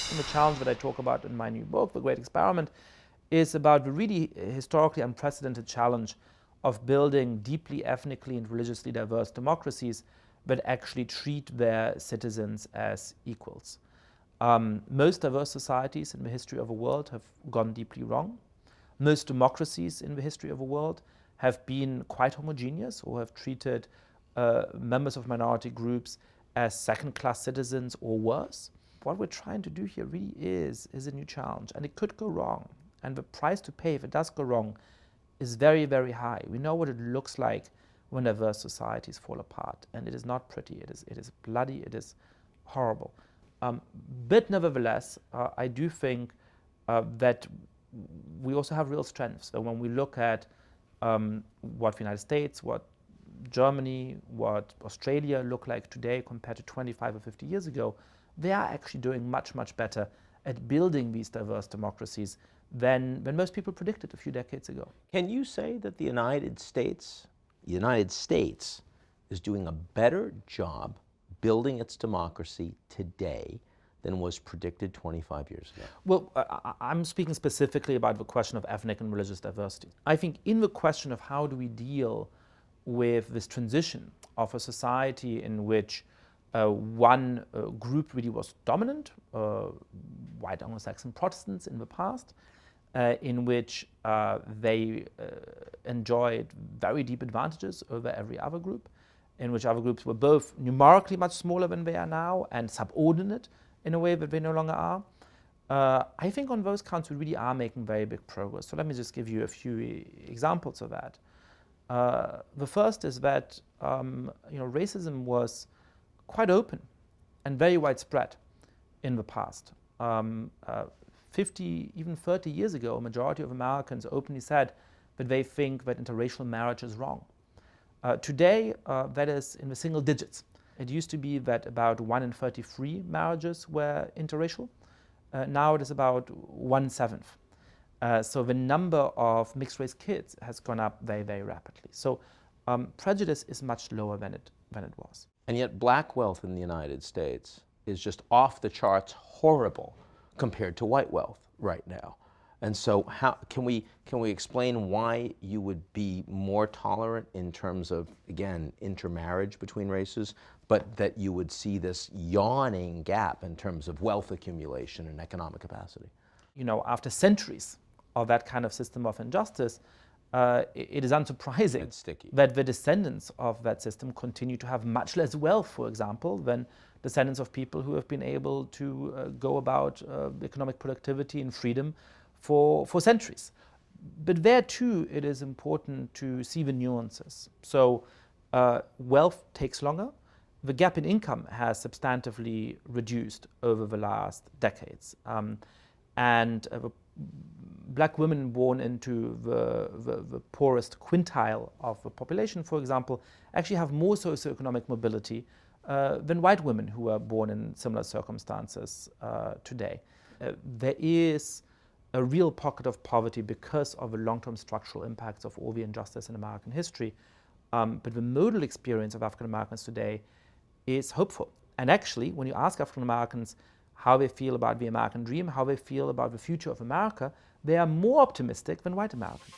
And the challenge that I talk about in my new book, The Great Experiment, is about the really historically unprecedented challenge of building deeply ethnically and religiously diverse democracies that actually treat their citizens as equals. Most diverse societies in the history of the world have gone deeply wrong. Most democracies in the history of the world have been quite homogeneous or have treated members of minority groups as second-class citizens or worse. What we're trying to do here really is a new challenge, and it could go wrong. And the price to pay if it does go wrong is very, very high. We know what it looks like when diverse societies fall apart, and it is not pretty. It is bloody. It is horrible. But nevertheless, I do think that we also have real strengths. So when we look at what the United States, what Germany, what Australia look like today compared to 25 or 50 years ago, they are actually doing much, much better at building these diverse democracies than most people predicted a few decades ago. Can you say that the United States is doing a better job building its democracy today than was predicted 25 years ago? Well, I'm speaking specifically about the question of ethnic and religious diversity. I think in the question of how do we deal with this transition of a society in which one group really was dominant, white Anglo-Saxon Protestants in the past, in which they enjoyed very deep advantages over every other group, in which other groups were both numerically much smaller than they are now and subordinate in a way that they no longer are. I think on those counts we really are making very big progress. So let me just give you a few examples of that. The first is that racism was quite open and very widespread in the past. 50, even 30 years ago, a majority of Americans openly said that they think that interracial marriage is wrong. Today, that is in the single digits. It used to be that about 1 in 33 marriages were interracial. Now it is about 1/7. So the number of mixed-race kids has gone up very, very rapidly. So prejudice is much lower than it was. And yet black wealth in the United States is just off the charts horrible compared to white wealth right now. And so how can we explain why you would be more tolerant in terms of, again, intermarriage between races, but that you would see this yawning gap in terms of wealth accumulation and economic capacity? After centuries of that kind of system of injustice, it is unsurprising that the descendants of that system continue to have much less wealth, for example, than descendants of people who have been able to go about economic productivity and freedom for centuries. But there too, it is important to see the nuances. So wealth takes longer. The gap in income has substantively reduced over the last decades. And black women born into the poorest quintile of the population, for example, actually have more socioeconomic mobility than white women who are born in similar circumstances today. There is a real pocket of poverty because of the long-term structural impacts of all the injustice in American history. But the modal experience of African Americans today is hopeful. And actually, when you ask African Americans how they feel about the American dream, how they feel about the future of America, they are more optimistic than white Americans.